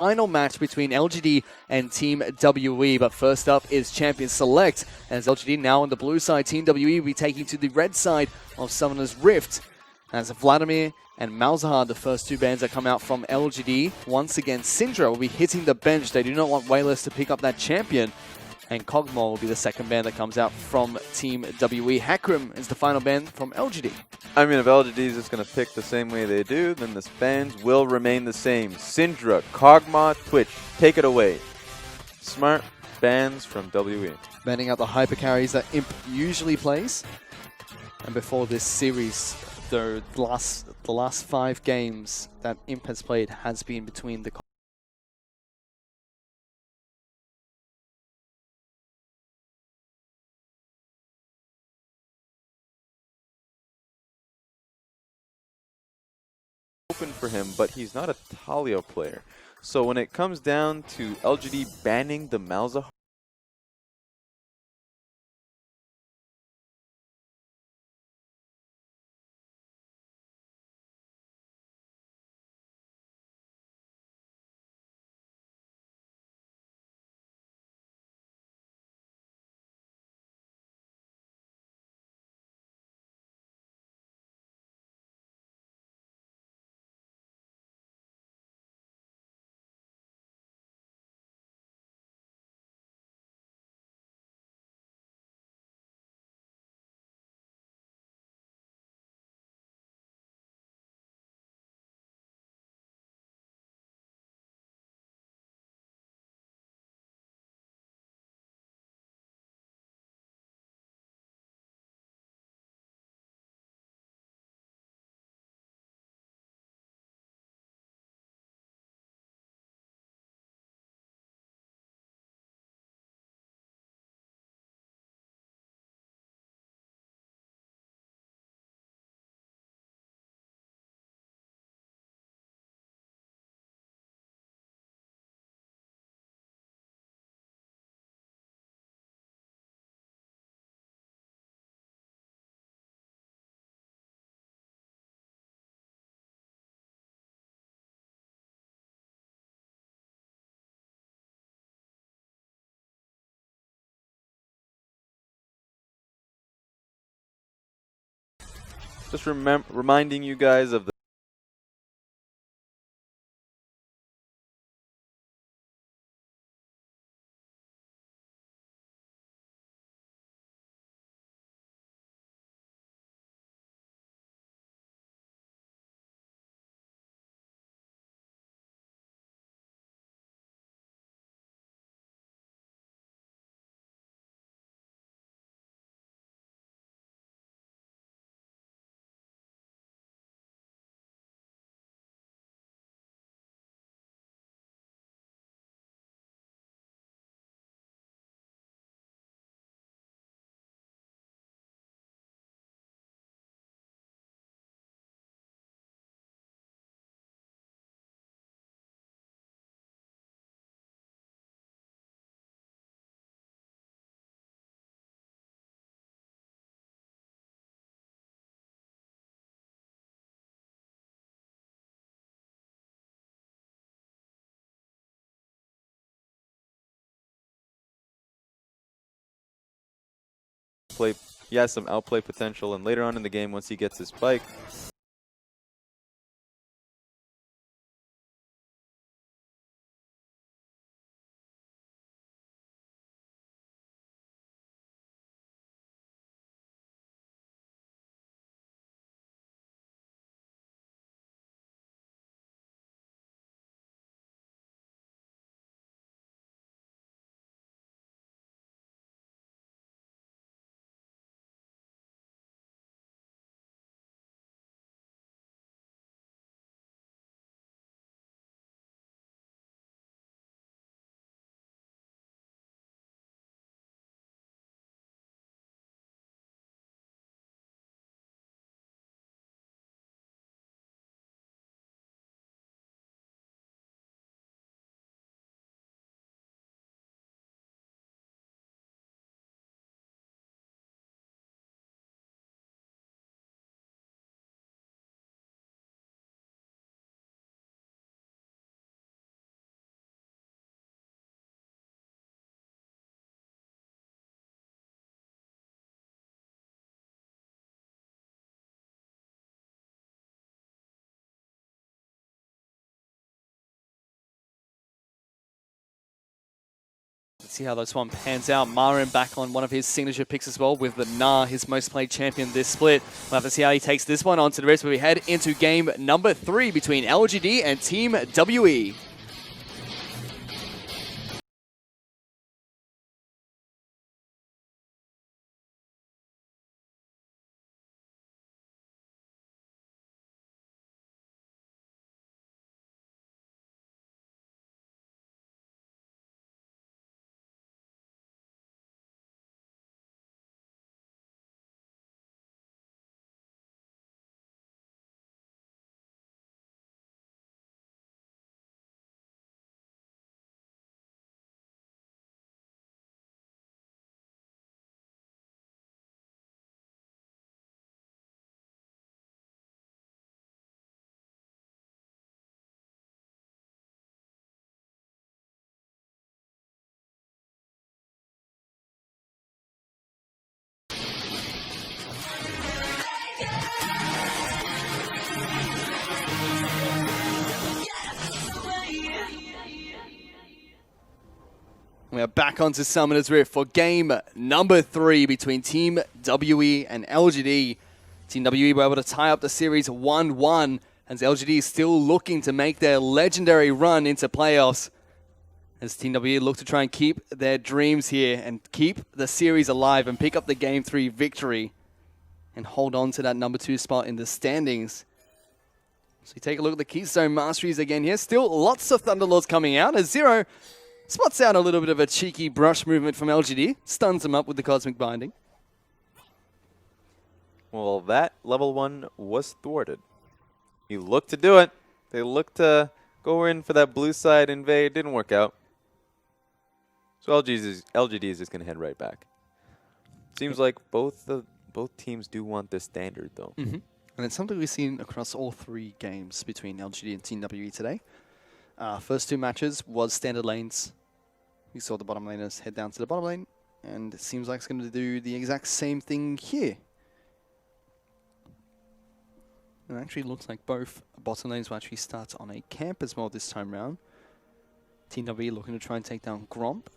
final match between LGD and Team WE. But first up is Champion Select, as LGD now on the blue side. Team WE will be taking to the red side of Summoner's Rift, as Vladimir and Malzahar, the first two bans that come out from LGD. Once again, Syndra will be hitting the bench. They do not want Wayless to pick up that champion. And Kog'Maw will be the second ban that comes out from Team WE. Hakrim is the final ban from LGD. I mean, if LGD is just going to pick the same way they do, then the bans will remain the same. Syndra, Kog'Maw, Twitch, take it away. Smart bans from WE. Banning out the hyper carries that Imp usually plays. And before this series, the last 5 games that Imp has played has been between the open for him, but he's not a Talio player. So when it comes down to LGD banning the Malzahar, just reminding you guys of the play. He has some outplay potential, and later on in the game, once he gets his spike, Let's see how this one pans out. Marin back on one of his signature picks as well with the Na, his most played champion this split. We'll have to see how he takes this one on to the rest, where we head into game number 3 between LGD and Team WE. We are back onto Summoner's Rift for game number 3 between Team WE and LGD. Team WE were able to tie up the series 1-1, as LGD is still looking to make their legendary run into playoffs. As Team WE look to try and keep their dreams here and keep the series alive and pick up the game 3 victory and hold on to that number 2 spot in the standings. So you take a look at the Keystone Masteries again here. Still lots of Thunderlords coming out as Zero spots out a little bit of a cheeky brush movement from LGD. Stuns him up with the Cosmic Binding. Well, that level 1 was thwarted. He looked to do it. They looked to go in for that blue side invade. Didn't work out. So LGD is just going to head right back. Seems like both teams do want this standard, though. Mm-hmm. And it's something we've seen across all 3 games between LGD and Team WE today. First 2 matches was standard lanes. We saw the bottom laners head down to the bottom lane, and it seems like it's going to do the exact same thing here. It actually looks like both bottom lanes will actually start on a camp as well this time round. Team WE looking to try and take down Gromp,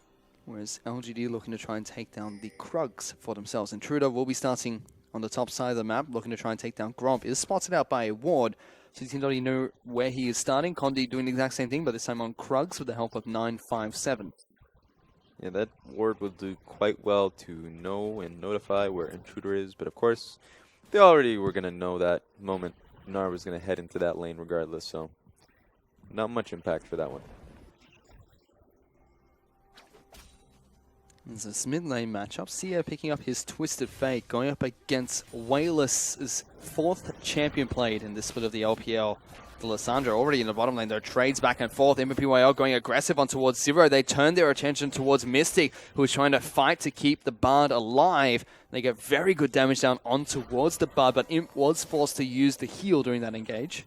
whereas LGD looking to try and take down the Krugs for themselves. Intruder will be starting on the top side of the map, looking to try and take down Gromp. Is spotted out by a ward, so Team WE know where he is starting. Condi doing the exact same thing, but this time on Krugs with the help of 957. Yeah, that ward will do quite well to know and notify where Intruder is, but of course, they already were going to know that moment Gnar was going to head into that lane regardless, so not much impact for that one. There's this mid lane matchup. Sia picking up his Twisted Fate, going up against Wayless' 4th champion played in this split of the LPL. Lysandra already in the bottom lane, though. Trades back and forth. MPYL going aggressive on towards Zero. They turn their attention towards Mystic, who is trying to fight to keep the Bard alive. They get very good damage down on towards the Bard, but Imp was forced to use the heal during that engage.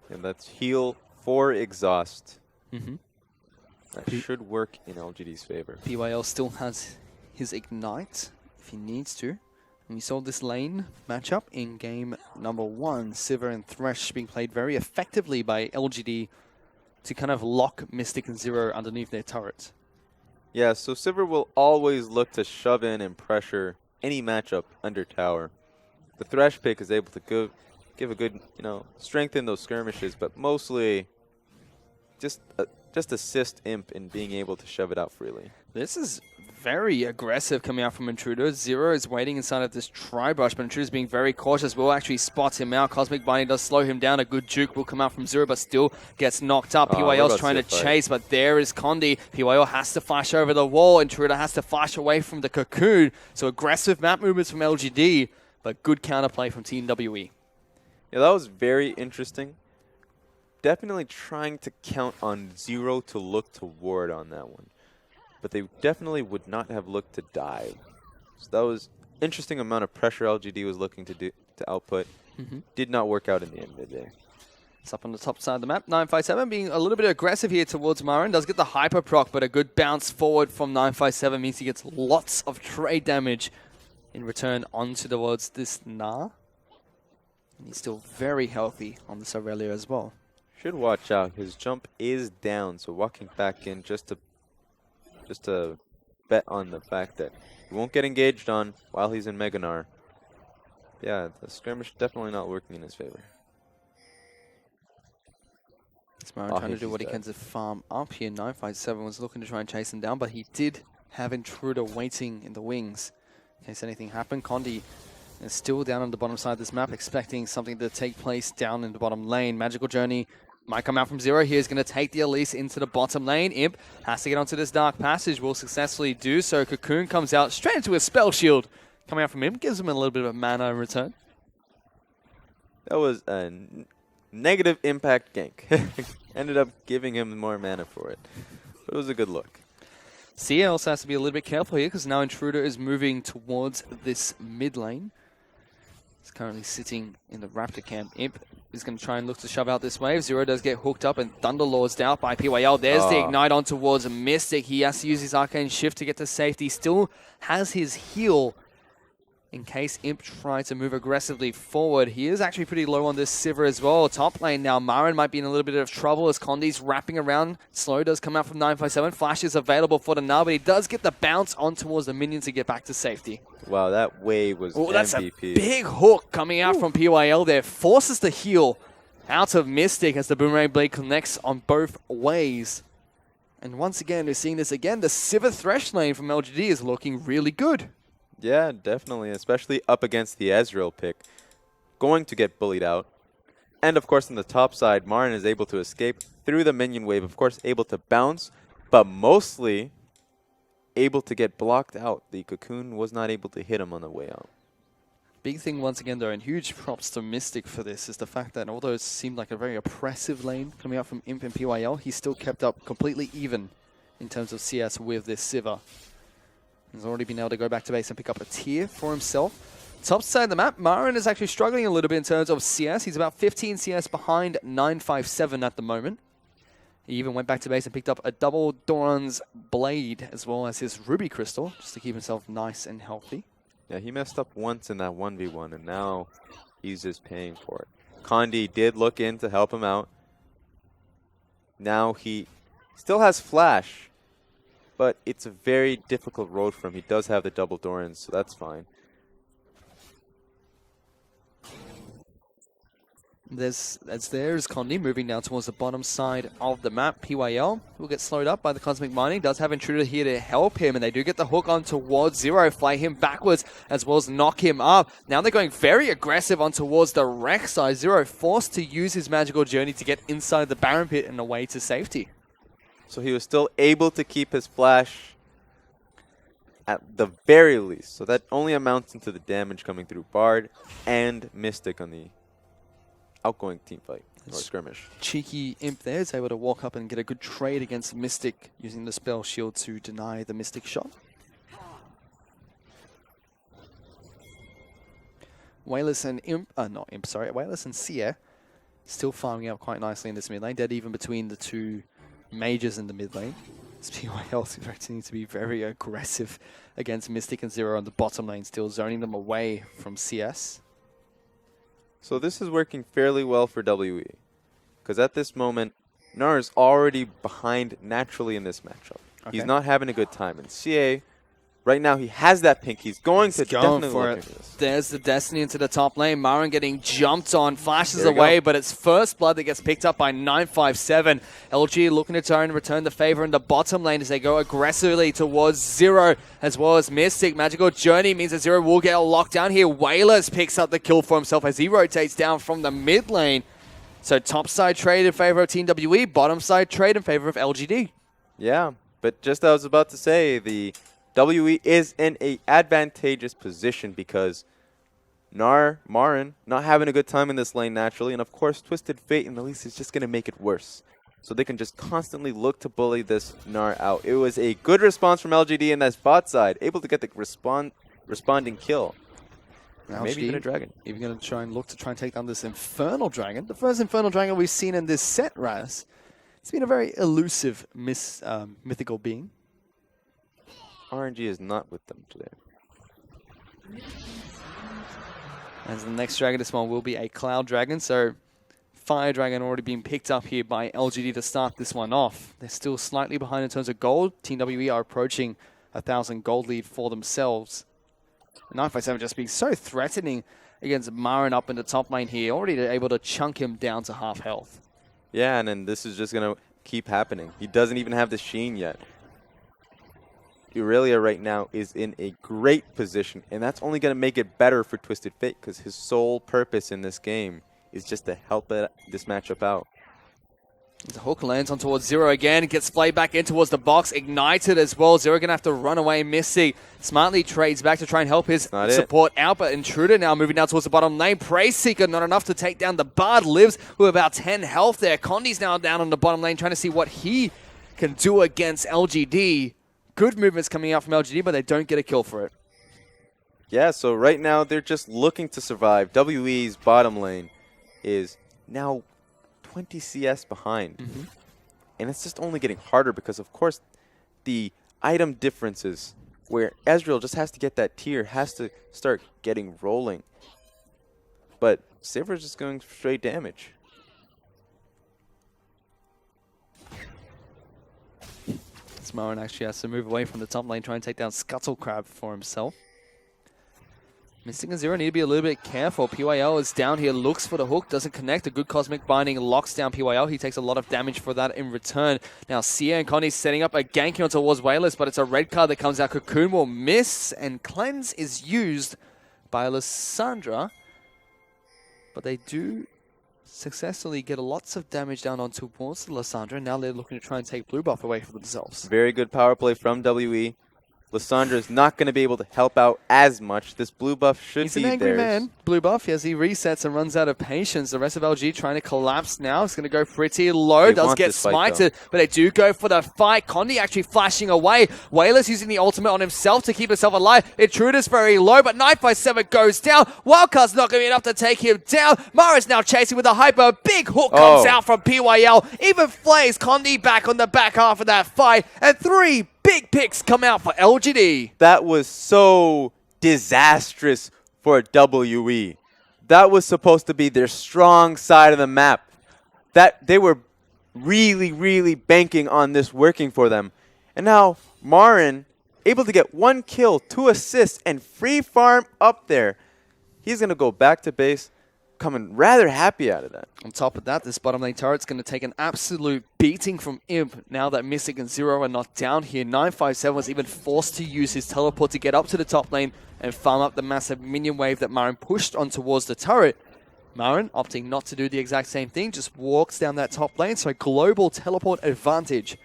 And that's heal for exhaust. Mm-hmm. That should work in LGD's favor. PYL still has his Ignite if he needs to. And we saw this lane matchup in game number 1. Sivir and Thresh being played very effectively by LGD to kind of lock Mystic and Zero underneath their turrets. Yeah, so Sivir will always look to shove in and pressure any matchup under tower. The Thresh pick is able to give a good, strengthen those skirmishes, but mostly just assist Imp in being able to shove it out freely. This is very aggressive coming out from Intruder. Zero is waiting inside of this Tri-Brush, but Intruder's being very cautious. Will actually spot him out. Cosmic Binding does slow him down. A good juke will come out from Zero, but still gets knocked up. PYL's trying to chase, but there is Condi. PYL has to flash over the wall. Intruder has to flash away from the cocoon. So aggressive map movements from LGD, but good counterplay from Team WE. Yeah, that was very interesting. Definitely trying to count on Zero to look toward on that one. But they definitely would not have looked to dive. So that was interesting amount of pressure LGD was looking to output. Did not work out in the end of the day. It's up on the top side of the map. 957 being a little bit aggressive here towards Marin. Does get the hyper proc, but a good bounce forward from 957 means he gets lots of trade damage in return onto towards this Gnar. And he's still very healthy on this Aurelia as well. Should watch out. His jump is down, so walking back in just to just to bet on the fact that he won't get engaged on while he's in Mega Gnar. Yeah, the skirmish definitely not working in his favor. Smarron trying to do what he can to farm up here. 957 was looking to try and chase him down, but he did have Intruder waiting in the wings in case anything happened. Condi is still down on the bottom side of this map, expecting something to take place down in the bottom lane. Magical Journey might come out from zero here. He's going to take the Elise into the bottom lane. Imp has to get onto this Dark Passage, will successfully do so. Cocoon comes out straight into a Spell Shield. Coming out from him, gives him a little bit of mana in return. That was a negative impact gank. Ended up giving him more mana for it. But it was a good look. Sia also has to be a little bit careful here because now Intruder is moving towards this mid lane. He's currently sitting in the Raptor camp. Imp is going to try and look to shove out this wave. Zero does get hooked up and Thunderlord's out by PYL. There's the Ignite on towards Mystic. He has to use his Arcane Shift to get to safety. Still has his heal in case Imp tries to move aggressively forward. He is actually pretty low on this Sivir as well. Top lane now, Marin might be in a little bit of trouble as Condi's wrapping around. Slow does come out from 957. Flash is available for the now, but he does get the bounce on towards the minions to get back to safety. Wow, that wave was MVP. That's a big hook coming out from PYL there. Forces the heal out of Mystic as the Boomerang Blade connects on both ways. And once again, we're seeing this again. The Sivir Thresh lane from LGD is looking really good. Yeah, definitely, especially up against the Ezreal pick. Going to get bullied out. And of course on the top side, Marin is able to escape through the minion wave. Of course, able to bounce, but mostly able to get blocked out. The Cocoon was not able to hit him on the way out. Big thing once again though, and huge props to Mystic for this, is the fact that although it seemed like a very oppressive lane coming out from Imp and PYL, he still kept up completely even in terms of CS with this Sivir. He's already been able to go back to base and pick up a tier for himself. Top side of the map, Marin is actually struggling a little bit in terms of CS. He's about 15 CS behind 957 at the moment. He even went back to base and picked up a double Doran's Blade as well as his Ruby Crystal, just to keep himself nice and healthy. Yeah, he messed up once in that 1v1, and now he's just paying for it. Condi did look in to help him out. Now he still has Flash, but it's a very difficult road for him. He does have the double Dorans, so that's fine. There's Condi moving down towards the bottom side of the map. PYL will get slowed up by the Cosmic Mining. Does have Intruder here to help him, and they do get the hook on towards Zero, fly him backwards as well as knock him up. Now they're going very aggressive on towards the wreck side. Zero forced to use his Magical Journey to get inside the Baron Pit and away to safety. So he was still able to keep his Flash at the very least. So that only amounts into the damage coming through Bard and Mystic on the outgoing team fight or skirmish. Cheeky Imp there is able to walk up and get a good trade against Mystic using the spell shield to deny the Mystic shot. Wayless and Wayless and Sia still farming out quite nicely in this mid lane. Dead even between the two mages in the mid lane. PYL is continuing to be very aggressive against Mystic and Zero on the bottom lane, still zoning them away from CS. So this is working fairly well for WE, because at this moment, Gnar is already behind naturally in this matchup. Okay. He's not having a good time. And CA, right now, he has that pink. He's going to definitely look into this. There's the Destiny into the top lane. Marin getting jumped on, flashes away, but it's First Blood that gets picked up by 957. LG looking to try and return the favor in the bottom lane as they go aggressively towards Zero, as well as Mystic. Magical Journey means that Zero will get locked down here. Wayless picks up the kill for himself as he rotates down from the mid lane. So top side trade in favor of Team WE, bottom side trade in favor of LGD. Yeah, but just as I was about to say, the WE is in an advantageous position because Marin not having a good time in this lane naturally, and of course Twisted Fate and Elise is just going to make it worse. So they can just constantly look to bully this Gnar out. It was a good response from LGD in that bot side, able to get the responding kill. Now maybe even a dragon. Even going to look to take down this Infernal Dragon. The first Infernal Dragon we've seen in this set, Raz. It's been a very elusive mythical being. RNG is not with them today. As the next dragon, this one will be a Cloud Dragon. So Fire Dragon already being picked up here by LGD to start this one off. They're still slightly behind in terms of gold. Team WE are approaching 1,000 gold lead for themselves. 957 just being so threatening against Marin up in the top lane here. Already able to chunk him down to half health. Yeah, and then this is just going to keep happening. He doesn't even have the Sheen yet. Irelia right now is in a great position, and that's only going to make it better for Twisted Fate because his sole purpose in this game is just to help this matchup out. The hook lands on towards Zero again, gets played back in towards the box, ignited as well. Zero going to have to run away. Missy smartly trades back to try and help his support out, but Intruder now moving down towards the bottom lane. Praise Seeker not enough to take down the Bard. Lives with about 10 health there. Condi's now down on the bottom lane trying to see what he can do against LGD. Good movements coming out from LGD, but they don't get a kill for it. Yeah, so right now they're just looking to survive. WE's bottom lane is now 20 CS behind. And it's just only getting harder because, of course, the item differences where Ezreal just has to get that tier, has to start getting rolling. But Saber's just going straight damage. Marin actually has to move away from the top lane, try and take down Scuttle Crab for himself. Mystic and Zero need to be a little bit careful. PYL is down here, looks for the hook, doesn't connect. A good Cosmic Binding locks down PYL. He takes a lot of damage for that in return. Now, Sia and Connie setting up a gank here towards Wayless, but it's a red card that comes out. Cocoon will miss, and Cleanse is used by Lissandra. But they do successfully get lots of damage down on towards Lissandra. Now they're looking to try and take blue buff away from themselves. Very good power play from WE. Lissandra is not going to be able to help out as much. This blue buff should be theirs. He's an angry man. Blue buff, as he resets and runs out of patience. The rest of LG trying to collapse now. It's going to go pretty low. Does get smited, but they do go for the fight. Condi actually flashing away. Wayless using the ultimate on himself to keep himself alive. Intruder's very low, but 957 goes down. Wildcard's not going to be enough to take him down. Mara's now chasing with a hyper. Big hook comes out from PYL. Even flays Condi back on the back half of that fight. And 3 big picks come out for LGD. That was so disastrous for WE. That was supposed to be their strong side of the map. That they were really, really banking on this working for them. And now Marin able to get 1 kill, 2 assists, and free farm up there. He's going to go back to base, coming rather happy out of that. On top of that, this bottom lane turret's going to take an absolute beating from Imp now that Mystic and Zero are not down here. 957 was even forced to use his teleport to get up to the top lane and farm up the massive minion wave that Marin pushed on towards the turret. Marin opting not to do the exact same thing, just walks down that top lane, so a global teleport advantage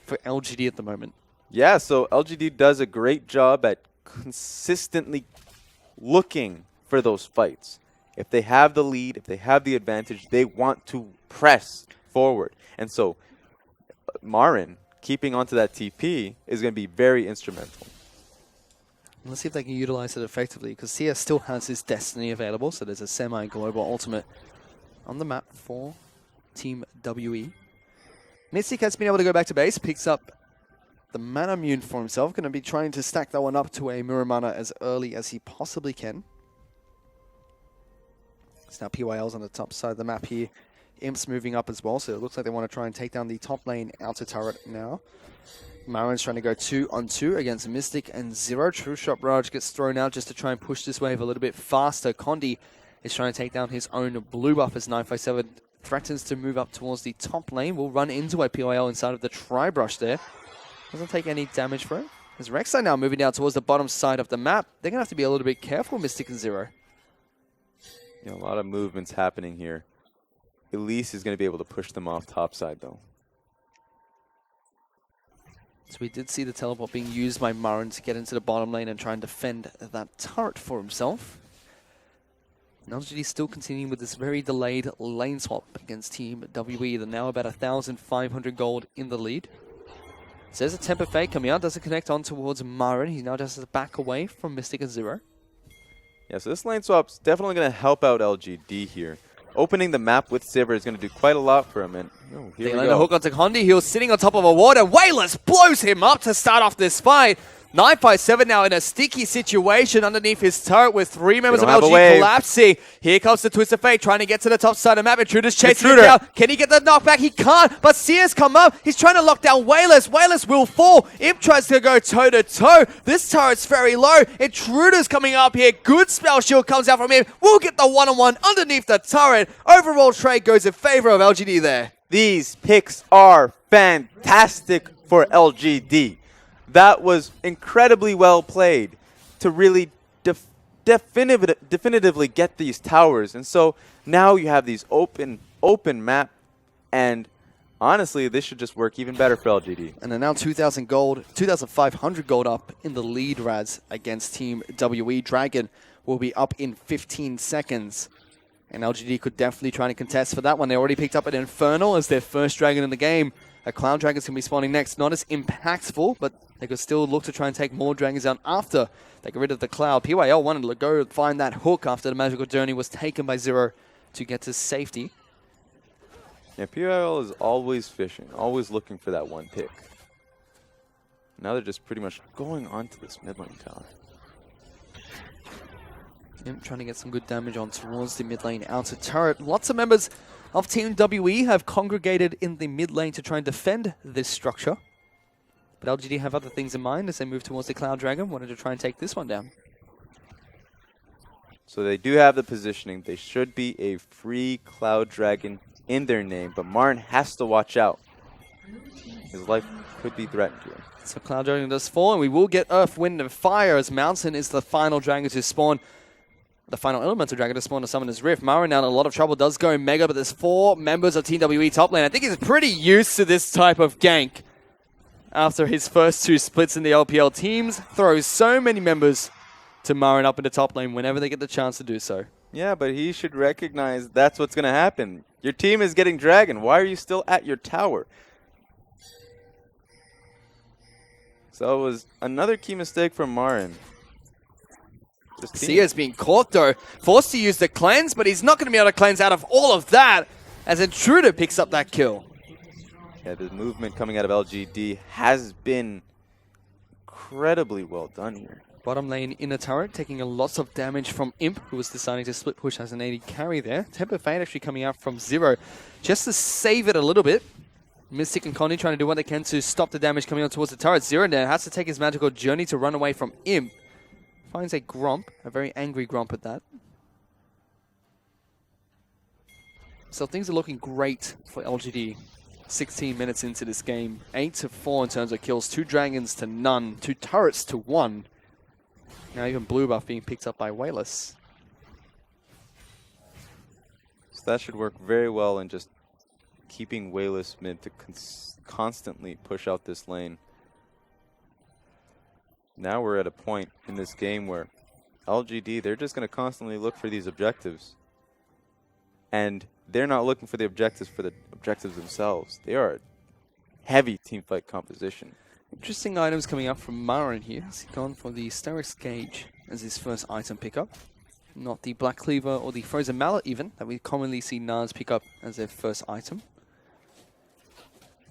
for LGD at the moment. Yeah, so LGD does a great job at consistently looking for those fights. If they have the lead, if they have the advantage, they want to press forward. And so Marin keeping onto that TP is going to be very instrumental. Let's see if they can utilize it effectively, because CS still has his Destiny available, so there's a semi-global ultimate on the map for Team WE. Mystic has been able to go back to base, picks up the mana immune for himself, going to be trying to stack that one up to a mirror mana as early as he possibly can. So now PYL's on the top side of the map here. Imp's moving up as well, so it looks like they want to try and take down the top lane outer turret now. Marin's trying to go 2-on-2 against Mystic and Zero. True Shot Barrage gets thrown out just to try and push this wave a little bit faster. Condi is trying to take down his own blue buff as 957 threatens to move up towards the top lane. Will run into a PYL inside of the Tri-Brush there. Doesn't take any damage for it. As Rek'Sai now moving down towards the bottom side of the map, they're going to have to be a little bit careful, Mystic and Zero. Yeah, a lot of movements happening here. Elise is going to be able to push them off top side, though. So we did see the teleport being used by Marin to get into the bottom lane and try and defend that turret for himself. And LGD still continuing with this very delayed lane swap against Team WE. They're now about 1,500 gold in the lead. So there's a Temper Fate coming out, doesn't connect on towards Marin. He now just has to back away from Mystic and Zero. Yeah, so this lane swap's definitely going to help out LGD here. Opening the map with Sivir is going to do quite a lot for him. And here they land a hook onto Condi. He was sitting on top of a ward, and Wayless blows him up to start off this fight. 957 now in a sticky situation underneath his turret with 3 members of don't have a LG wave. collapsing. Here comes the Twist of Fate trying to get to the top side of the map. Intruder's chasing him down. Can he get the knockback? He can't, but Sear's come up. He's trying to lock down Wayless. Wayless will fall. Imp tries to go toe-to-toe. This turret's very low. Intruder's coming up here. Good spell shield comes out from him. We'll get the one-on-one underneath the turret. Overall trade goes in favor of LGD there. These picks are fantastic for LGD. That was incredibly well played to really definitively get these towers. And so now you have these open map, and honestly, this should just work even better for LGD. And they're now 2,000 gold, 2,500 gold up in the lead, Raz, against Team WE. Dragon will be up in 15 seconds. And LGD could definitely try to contest for that one. They already picked up an Infernal as their first Dragon in the game. A Cloud Dragon's going to be spawning next. Not as impactful, but they could still look to try and take more Dragons out after they get rid of the Cloud. PYL wanted to go find that hook after the Magical Journey was taken by Zero to get to safety. Yeah, PYL is always fishing, always looking for that one pick. Now they're just pretty much going onto this mid lane tower. Imp trying to get some good damage on towards the mid lane outer turret. Lots of members of Team WE have congregated in the mid lane to try and defend this structure. But LGD have other things in mind as they move towards the Cloud Dragon. Wanted to try and take this one down. So they do have the positioning. They should be a free Cloud Dragon in their name, but Marn has to watch out. His life could be threatened here. So Cloud Dragon does fall, and we will get Earth, Wind, and Fire as Mountain is the final dragon to spawn. The final elemental dragon to spawn to Summoner's Rift. Mara now in a lot of trouble, does go Mega, but there's 4 members of Team WE top lane. I think he's pretty used to this type of gank. After his first 2 splits in the LPL teams, throws so many members to Marin up in the top lane whenever they get the chance to do so. Yeah, but he should recognize that's what's going to happen. Your team is getting Dragon. Why are you still at your tower? So it was another key mistake from Marin. Sia's being caught though, forced to use the cleanse, but he's not going to be able to cleanse out of all of that as Intruder picks up that kill. Yeah, the movement coming out of LGD has been incredibly well done here. Bottom lane inner turret taking a lots of damage from Imp, who was deciding to split push as an AD carry there. Temper Fade actually coming out from Zero just to save it a little bit. Mystic and Connie trying to do what they can to stop the damage coming on towards the turret. Zero now has to take his magical journey to run away from Imp. Finds a Gromp, a very angry Gromp at that. So things are looking great for LGD. 16 minutes into this game. 8-4 in terms of kills. 2 dragons to none. 2 turrets to 1. Now even blue buff being picked up by Wayless. So that should work very well in just keeping Wayless mid to constantly push out this lane. Now we're at a point in this game where LGD, they're just going to constantly look for these objectives. And they're not looking for the objectives themselves. They are a heavy teamfight composition. Interesting items coming up from Marin here. He's gone for the Sterix Gauge as his first item pickup. Not the Black Cleaver or the Frozen Mallet even, that we commonly see Nas pick up as their first item.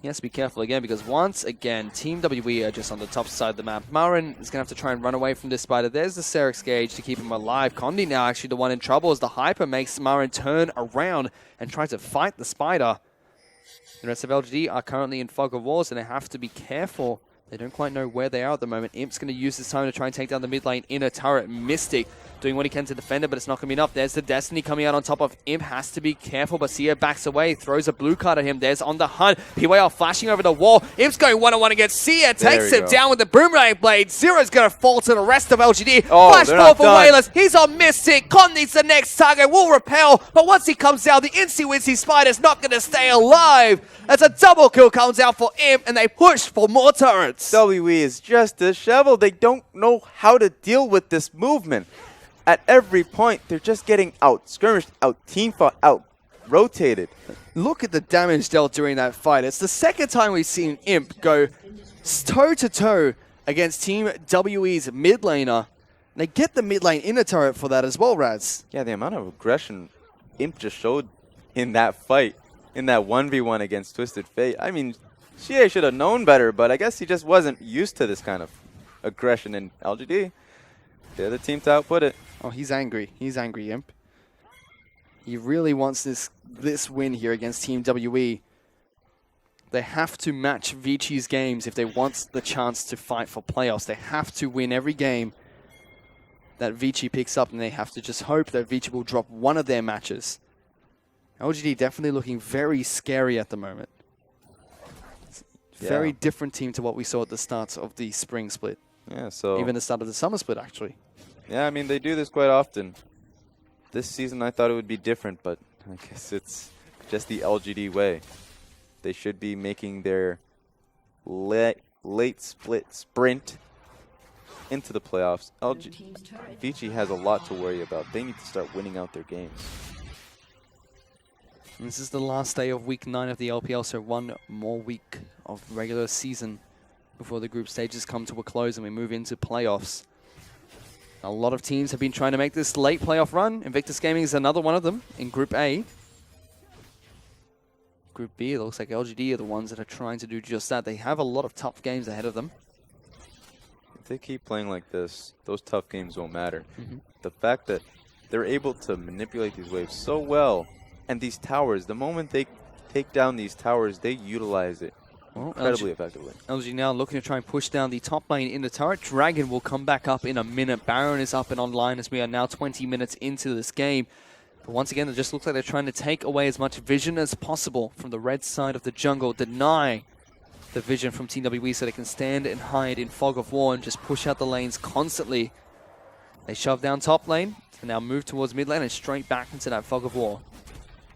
He has to be careful again because once again, Team WE are just on the top side of the map. Marin is going to have to try and run away from this spider. There's the Sterix Gauge to keep him alive. Condi now actually the one in trouble as the Hyper makes Marin turn around and try to fight the spider. The rest of LGD are currently in Fog of Wars and they have to be careful. They don't quite know where they are at the moment. Imp's going to use this time to try and take down the mid lane inner turret. Mystic doing what he can to defend it, but it's not going to be enough. There's the Destiny coming out on top of Imp. Has to be careful, but Sia backs away, throws a blue card at him. There's on the hunt. PYL flashing over the wall. Imp's going one-on-one against Sia. Takes him down with the Boomerang Blade. Zero's going to fall to the rest of LGD. Flash ball for Wayless. He's on Mystic. Con needs the next target. Will repel, but once he comes down, the Incy-Wincy Spider's not going to stay alive. As a double kill comes out for Imp, and they push for more turrets. WE is just disheveled. They don't know how to deal with this movement. At every point, they're just getting out-skirmished, out-team-fought, out-rotated. Look at the damage dealt during that fight. It's the second time we've seen Imp go toe-to-toe against Team WE's mid laner. They get the mid lane inner turret for that as well, Raz. Yeah, the amount of aggression Imp just showed in that fight, in that 1v1 against Twisted Fate. I mean, Xie should have known better, but I guess he just wasn't used to this kind of aggression. And LGD, they're the team to output it. Oh, he's angry. He's angry, Imp. He really wants this win here against Team WE. They have to match Vici's games if they want the chance to fight for playoffs. They have to win every game that Vici picks up, and they have to just hope that Vici will drop one of their matches. LGD definitely looking very scary at the moment. Very different team to what we saw at the start of the spring split. Yeah, so even the start of the summer split, actually. Yeah, I mean, they do this quite often. This season I thought it would be different, but I guess it's just the LGD way. They should be making their late split sprint into the playoffs. Vici has a lot to worry about. They need to start winning out their games. And this is the last day of week 9 of the LPL, so one more week of regular season before the group stages come to a close and we move into playoffs. A lot of teams have been trying to make this late playoff run. Invictus Gaming is another one of them in Group A. Group B, it looks like LGD are the ones that are trying to do just that. They have a lot of tough games ahead of them. If they keep playing like this, those tough games won't matter. The fact that they're able to manipulate these waves so well, and these towers, the moment they take down these towers, they utilize it incredibly effectively. LG now looking to try and push down the top lane in the turret. Dragon will come back up in a minute. Baron is up and online as we are now 20 minutes into this game. But once again, it just looks like they're trying to take away as much vision as possible from the red side of the jungle, deny the vision from Team WE so they can stand and hide in Fog of War and just push out the lanes constantly. They shove down top lane and now move towards mid lane and straight back into that Fog of War.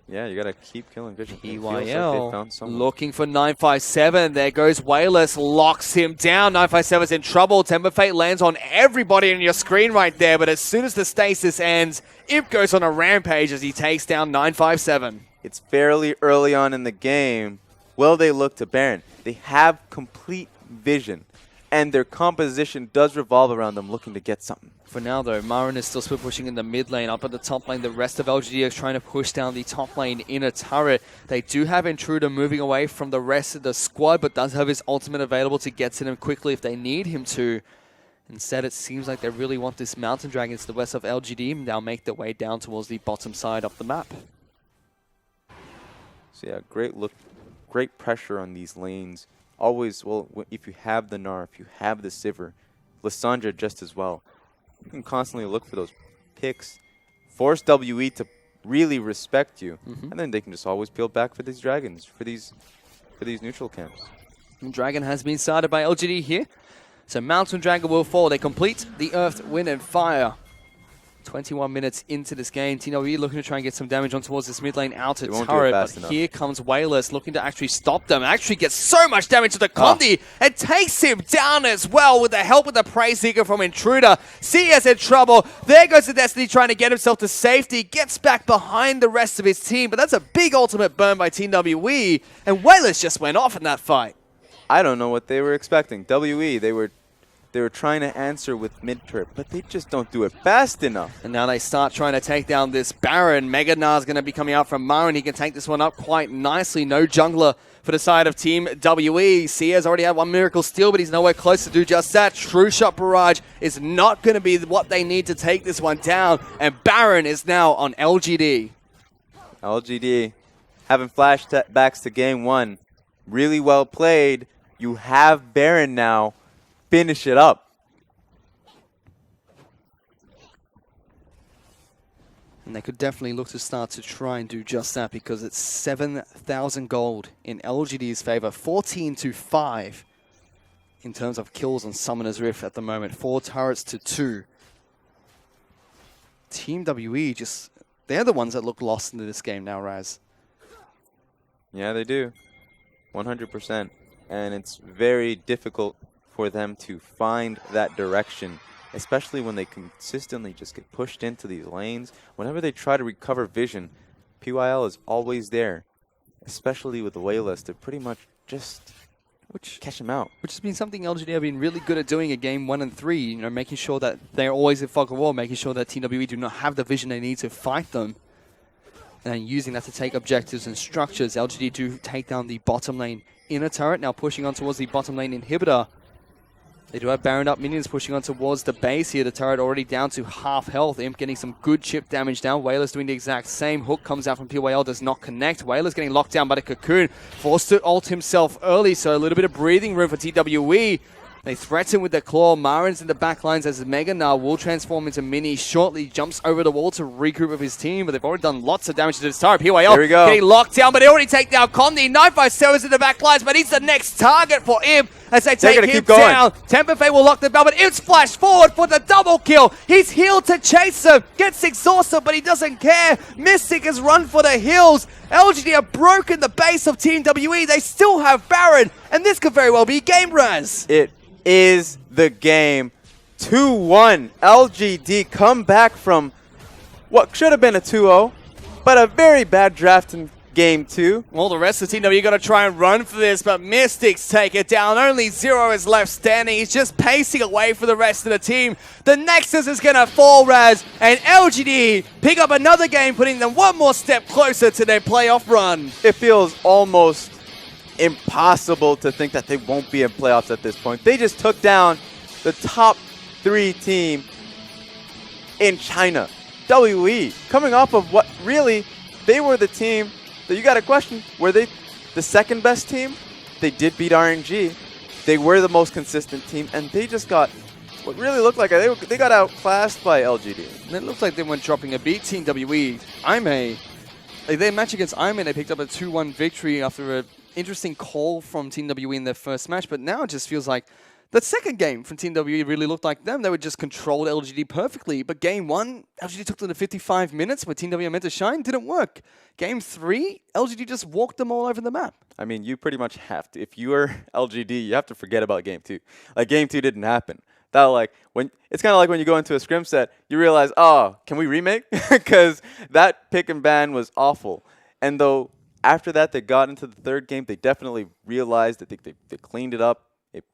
Yeah, you gotta keep killing vision. PYL looking for 957. There goes Wayless, locks him down. 957's in trouble. Temper Fate lands on everybody on your screen right there, but as soon as the stasis ends, Imp goes on a rampage as he takes down 957. It's fairly early on in the game. Will they look to Baron? They have complete vision, and their composition does revolve around them looking to get something. For now, though, Marin is still split pushing in the mid lane. Up at the top lane, the rest of LGD is trying to push down the top lane in a turret. They do have Intruder moving away from the rest of the squad, but does have his ultimate available to get to them quickly if they need him to. Instead, it seems like they really want this Mountain Dragon to the west of LGD, and they'll make their way down towards the bottom side of the map. So yeah, great pressure on these lanes. Always, well, if you have the Gnar, if you have the Sivir, Lissandra just as well. You can constantly look for those picks, force WE to really respect you, and then they can just always peel back for these dragons, for these neutral camps. And Dragon has been started by LGD here, so Mountain Dragon will fall. They complete the Earth, Wind, and Fire. 21 minutes into this game, Team WE looking to try and get some damage on towards this mid lane outer turret, but here comes Wayless looking to actually stop them. Actually gets so much damage to the Condi and takes him down as well with the help of the Prey Seeker from Intruder. CS in trouble. There goes the Destiny trying to get himself to safety. Gets back behind the rest of his team, but that's a big ultimate burn by Team WE, and Wayless just went off in that fight. I don't know what they were expecting. WE, they were trying to answer with mid-turret, but they just don't do it fast enough. And now they start trying to take down this Baron. Mega Gnar's going to be coming out from Marin. He can take this one up quite nicely. No jungler for the side of Team WE. Sia's already had one Miracle Steal, but he's nowhere close to do just that. True Shot Barrage is not going to be what they need to take this one down. And Baron is now on LGD. LGD having flashbacks to game 1. Really well played. You have Baron now. Finish it up. And they could definitely look to start to try and do just that because it's 7,000 gold in LGD's favor. 14-5 in terms of kills on Summoner's Rift at the moment. 4 turrets to 2. Team WE they're the ones that look lost into this game now, Raz. Yeah, they do. 100%. And it's very difficult for them to find that direction, especially when they consistently just get pushed into these lanes. Whenever they try to recover vision, PYL is always there, especially with the Wayless to pretty much just catch them out. Which has been something LGD have been really good at doing in game 1 and 3, you know, making sure that they're always in Fog of War, making sure that Team WE do not have the vision they need to fight them, and using that to take objectives and structures. LGD do take down the bottom lane inner turret, now pushing on towards the bottom lane inhibitor. They do have Baron up, minions pushing on towards the base here. The turret already down to half health. Imp getting some good chip damage down. Whaler's doing the exact same. Hook comes out from PYL, does not connect. Whaler's getting locked down by the Cocoon. Forced to ult himself early, so a little bit of breathing room for TWE. They threaten with the claw. Marin's in the back lines as Mega now will transform into Mini shortly. Jumps over the wall to regroup with his team, but they've already done lots of damage to this turret. PYL Here we go. Getting locked down, but they already take down Condi. 957's in the back lines, but he's the next target for Imp as they take him down. Temperfey will lock the bell, but Imp's flashed forward for the double kill. He's healed to chase him. Gets exhausted, but he doesn't care. Mystic has run for the hills. LGD have broken the base of Team WE. They still have Baron, and this could very well be game, Raz. It is the game. 2-1. LGD come back from what should have been a 2-0, but a very bad draft in game 2. Well, the rest of Team WE got to try and run for this, but Mystics take it down. Only Zero is left standing. He's just pacing away for the rest of the team. The Nexus is going to fall, Raz, and LGD pick up another game, putting them one more step closer to their playoff run. It feels almost impossible to think that they won't be in playoffs at this point. They just took down the top 3 team in China. WE, coming off of what really, they were the team that you got to question. Were they the second best team? They did beat RNG. They were the most consistent team, and they just got what really looked like they got outclassed by LGD. And it looked like they went dropping a beat. Team WE, IMA, their match against IMA, they picked up a 2-1 victory after a interesting call from Team WE in their first match, but now it just feels like the second game from Team WE really looked like them. They were just controlled LGD perfectly, but game 1, LGD took them to 55 minutes where Team WE meant to shine, didn't work. Game 3, LGD just walked them all over the map. I mean, you pretty much have to. If you are LGD, you have to forget about game 2. Like, game 2 didn't happen. That, like, it's kind of like when you go into a scrim set, you realize, oh, can we remake? Because that pick and ban was awful. And though after that, they got into the third game. They definitely realized that they cleaned it up.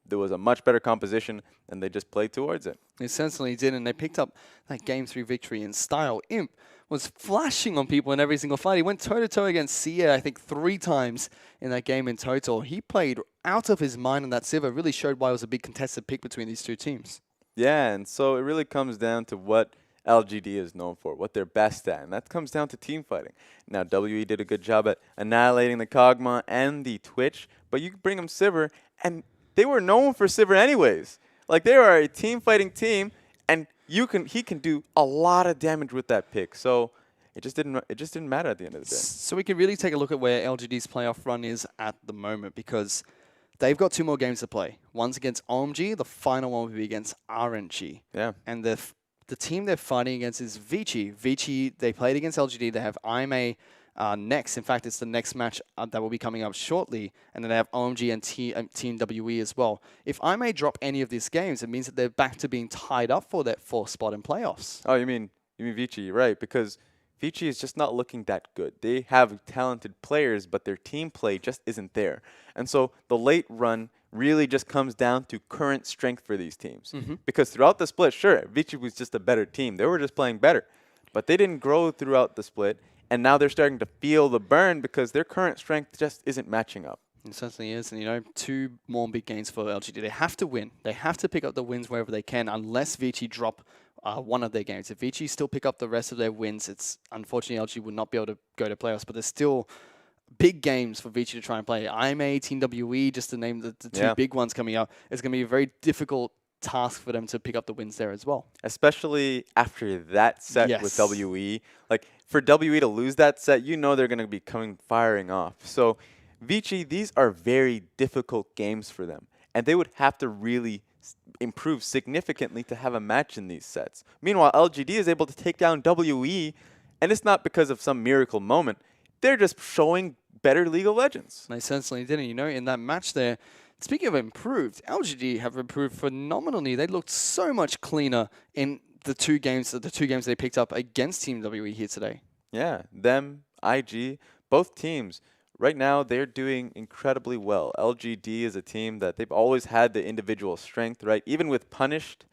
There was a much better composition, and they just played towards it. They certainly did, and they picked up that Game 3 victory in style. Imp was flashing on people in every single fight. He went toe-to-toe against Sia, I think, 3 times in that game in total. He played out of his mind on that Siva. Really showed why it was a big contested pick between these two teams. Yeah, and so it really comes down to what LGD is known for, what they're best at, and that comes down to team fighting. Now, WE did a good job at annihilating the Kog'Maw and the Twitch, but you can bring them Sivir, and they were known for Sivir anyways. Like, they are a team fighting team, and he can do a lot of damage with that pick. So it just didn't matter at the end of the day. So we can really take a look at where LGD's playoff run is at the moment, because they've got 2 more games to play. One's against OMG, the final one will be against RNG. Yeah. And the team they're fighting against is Vici. Vici, they played against LGD. They have IMA next. In fact, it's the next match that will be coming up shortly. And then they have OMG and Team WE as well. If IMA drop any of these games, it means that they're back to being tied up for that 4th spot in playoffs. Oh, you mean Vici, right? Because Vici is just not looking that good. They have talented players, but their team play just isn't there. And so the late run really just comes down to current strength for these teams. Because throughout the split, sure, Vici was just a better team. They were just playing better. But they didn't grow throughout the split, and now they're starting to feel the burn because their current strength just isn't matching up. It certainly is, and 2 more big games for LGD. They have to win. They have to pick up the wins wherever they can, unless Vici drop one of their games. If Vici still pick up the rest of their wins, it's unfortunately LGD would not be able to go to playoffs, but there's still big games for Vici to try and play. IMA, Team WE, just to name the 2 big ones coming up, it's going to be a very difficult task for them to pick up the wins there as well. Especially after that set with WE. Like, for WE to lose that set, they're going to be firing off. So, Vici, these are very difficult games for them. And they would have to really improve significantly to have a match in these sets. Meanwhile, LGD is able to take down WE, and it's not because of some miracle moment. They're just showing better League of Legends. They certainly didn't. In that match there, speaking of improved, LGD have improved phenomenally. They looked so much cleaner in the 2 games they picked up against Team WE here today. Yeah, them, IG, both teams. Right now, they're doing incredibly well. LGD is a team that they've always had the individual strength, right? Even with Punished,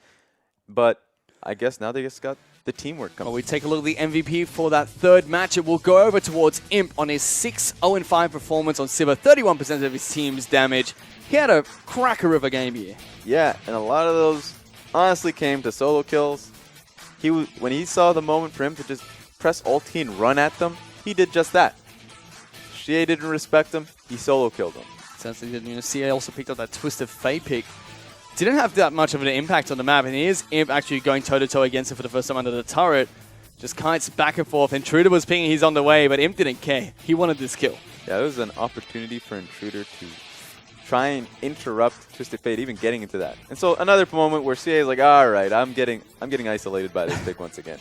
but I guess now they just got the teamwork coming. Well, we take a look at the MVP for that 3rd match. It will go over towards Imp on his 6-0-5 performance on Sivir, 31% of his team's damage. He had a cracker of a game here. Yeah, and a lot of those honestly came to solo kills. When he saw the moment for him to just press ulti and run at them, he did just that. Xie didn't respect him. He solo killed him. Sounds like, you know, CA also picked up that Twisted Fate pick. Didn't have that much of an impact on the map, and here's Imp actually going toe-to-toe against him for the first time under the turret. Just kites back and forth. Intruder was pinging, he's on the way, but Imp didn't care. He wanted this kill. Yeah, it was an opportunity for Intruder to try and interrupt Twisted Fate even getting into that. And so another moment where CA is like, all right, I'm getting isolated by this pick once again.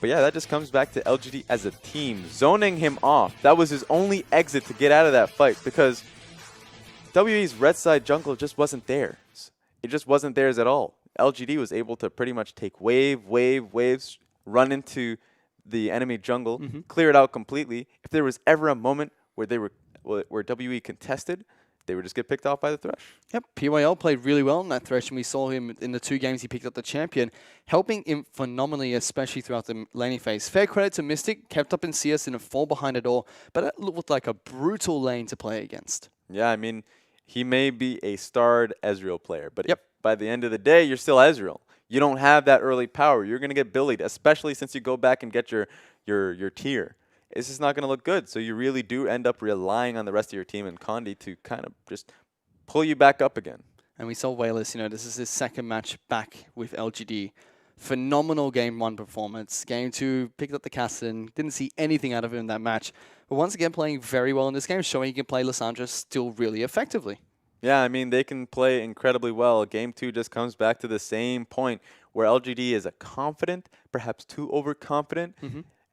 But yeah, that just comes back to LGD as a team, zoning him off. That was his only exit to get out of that fight because WE's red side jungle just wasn't theirs. It just wasn't theirs at all. LGD was able to pretty much take waves, run into the enemy jungle, clear it out completely. If there was ever a moment where WE contested, they would just get picked off by the Thresh. Yep, PYL played really well in that Thresh, and we saw him in the 2 games he picked up the champion, helping him phenomenally, especially throughout the laning phase. Fair credit to Mystic, kept up in CS in a fall behind it all, but it looked like a brutal lane to play against. Yeah, I mean, he may be a starred Ezreal player, but by the end of the day, you're still Ezreal. You don't have that early power. You're going to get bullied, especially since you go back and get your tier. It's just not going to look good. So you really do end up relying on the rest of your team and Condi to kind of just pull you back up again. And we saw Wayless, you know, this is his second match back with LGD. Phenomenal Game 1 performance. Game 2, picked up the Cassin. Didn't see anything out of him in that match. But once again, playing very well in this game, showing he can play Lissandra still really effectively. Yeah, I mean, they can play incredibly well. Game 2 just comes back to the same point where LGD is a confident, perhaps too overconfident,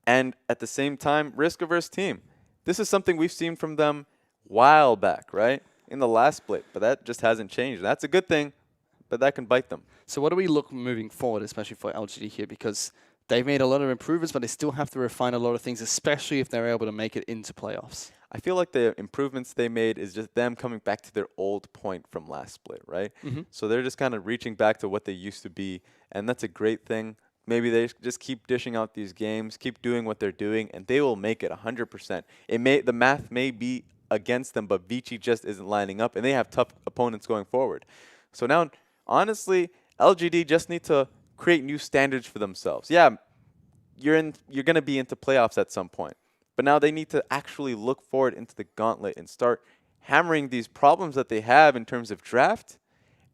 and at the same time, risk-averse team. This is something we've seen from them a while back, right? In the last split, but that just hasn't changed. That's a good thing, but that can bite them. So what do we look moving forward, especially for LGD here? Because they've made a lot of improvements, but they still have to refine a lot of things, especially if they're able to make it into playoffs. I feel like the improvements they made is just them coming back to their old point from last split, right? So they're just kind of reaching back to what they used to be, and that's a great thing. Maybe they just keep dishing out these games, keep doing what they're doing, and they will make it 100%. The math may be against them, but Vici just isn't lining up, and they have tough opponents going forward. So now, honestly, LGD just need to create new standards for themselves. Yeah, you're going to be into playoffs at some point, but now they need to actually look forward into the gauntlet and start hammering these problems that they have in terms of draft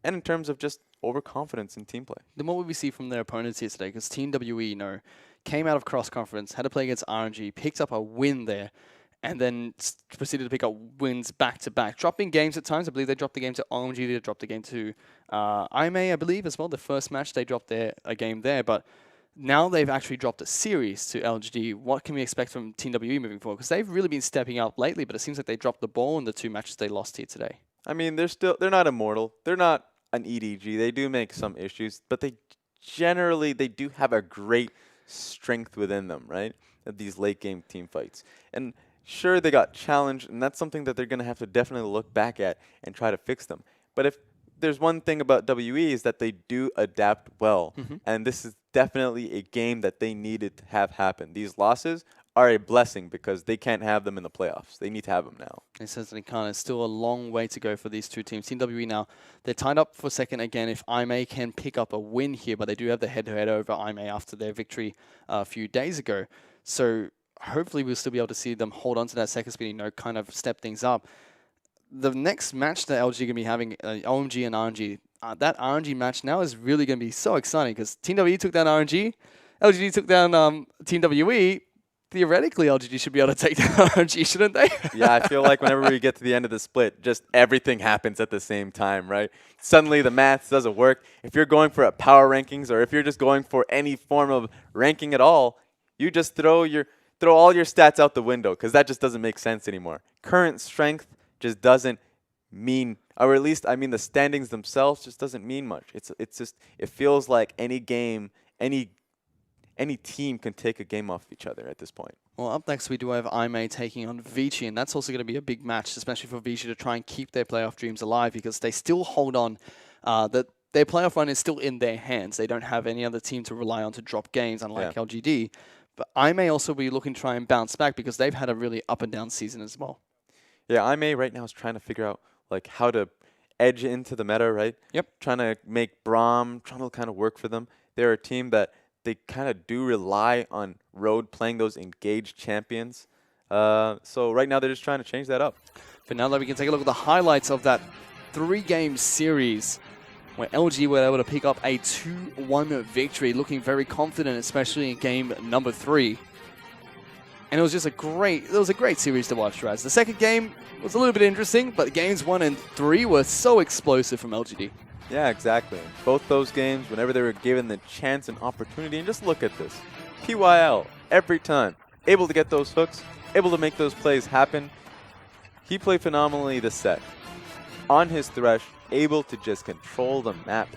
and in terms of just overconfidence in team play. The more we see from their opponents here today, because Team WE, you know, came out of cross-conference, had to play against RNG, picked up a win there, and then proceeded to pick up wins back-to-back. Dropping games at times. I believe they dropped the game to OMG, they dropped the game to IMA, I believe, as well. The first match, they dropped a game there, but now they've actually dropped a series to LGD. What can we expect from Team WE moving forward? Because they've really been stepping up lately, but it seems like they dropped the ball in the 2 matches they lost here today. I mean, they're not immortal. They're not an EDG. They do make some issues, but they do have a great strength within them, right? Of these late game team fights. And sure, they got challenged, and that's something that they're going to have to definitely look back at and try to fix them. But if there's one thing about WE is that they do adapt well, and this is definitely a game that they needed to have happen. These losses are a blessing because they can't have them in the playoffs. They need to have them now. They certainly can't. It's still a long way to go for these two teams. Team WE now, they're tied up for second again if IMA can pick up a win here, but they do have the head-to-head over IMA after their victory a few days ago. So hopefully we'll still be able to see them hold on to that second spin, you know, kind of step things up. The next match that LG going to be having, OMG and RNG, that RNG match now is really going to be so exciting because Team WE took down RNG, LGD took down Team WE. Theoretically, LGD should be able to take down RNG, shouldn't they? Yeah, I feel like whenever we get to the end of the split, just everything happens at the same time, right? Suddenly the math doesn't work. If you're going for a power rankings or if you're just going for any form of ranking at all, you just throw all your stats out the window because that just doesn't make sense anymore. Current strength just doesn't mean, or at least I mean the standings themselves just doesn't mean much. It's just, it feels like any game, any team can take a game off each other at this point. Well, up next we do have IMA taking on Vici, and that's also going to be a big match, especially for Vici to try and keep their playoff dreams alive because they still hold on. That their playoff run is still in their hands. They don't have any other team to rely on to drop games, unlike LGD. But IMA also be looking to try and bounce back because they've had a really up and down season as well. Yeah, IMA right now is trying to figure out like how to edge into the meta, right? Yep. Trying to make Braum, trying to kind of work for them. They're a team that they kind of do rely on road playing those engaged champions. So right now they're just trying to change that up. But now that we can take a look at the highlights of that 3-game series where LG were able to pick up a 2-1 victory, looking very confident, especially in game number 3. And it was just a great series to watch, Raz. The second game was a little bit interesting, but games 1 and 3 were so explosive from LGD. Yeah, exactly. Both those games, whenever they were given the chance and opportunity, and just look at this. PYL, every time, able to get those hooks, able to make those plays happen. He played phenomenally this set. On his thresh, able to just control the map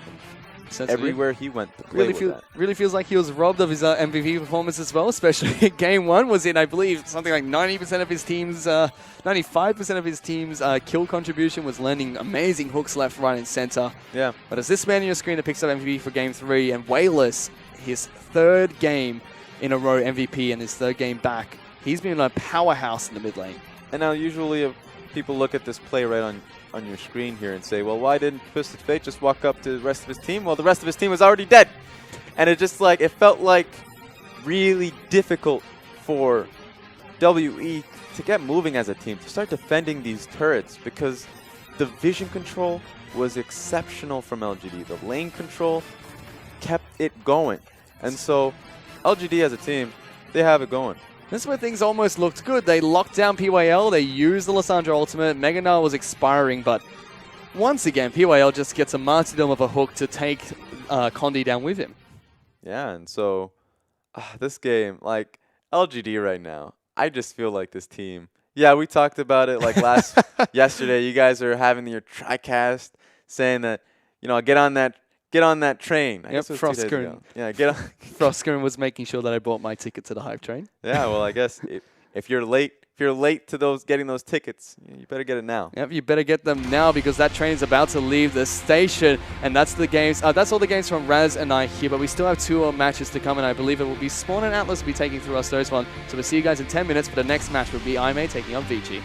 everywhere he went to play really feels like he was robbed of his MVP performance as well, especially in game 1 was in, I believe, something like 90% of his team's, 95% of his team's kill contribution was landing amazing hooks left, right, and center. Yeah. But as this man on your screen that picks up MVP for game 3, and Wayless, his 3rd game in a row MVP and his 3rd game back, he's been a powerhouse in the mid lane. And now usually if people look at this play right on your screen here and say, well, why didn't Twisted Fate just walk up to the rest of his team? Well, the rest of his team was already dead. And it just like, it felt like really difficult for WE to get moving as a team, to start defending these turrets, because the vision control was exceptional from LGD. The lane control kept it going. And so LGD as a team, they have it going. This is where things almost looked good. They locked down PYL, they used the Lissandra ultimate, Mega Null was expiring, but once again, PYL just gets a martyrdom of a hook to take Condi down with him. Yeah, and so this game, like LGD right now, I just feel like this team. Yeah, we talked about it like yesterday. You guys are having your TriCast saying that, you know, get on that train. Yep, Frostgren. Yeah, get on. Frostgren was making sure that I bought my ticket to the hype train. Yeah, well, I guess if you're late to getting those tickets, you better get it now. Yep, you better get them now because that train is about to leave the station. And that's the games. That's all the games from Raz and I here. But we still have 2 more matches to come, and I believe it will be Spawn and Atlas will be taking through us those one. So we'll see you guys in 10 minutes. For the next match will be IMA taking on VG.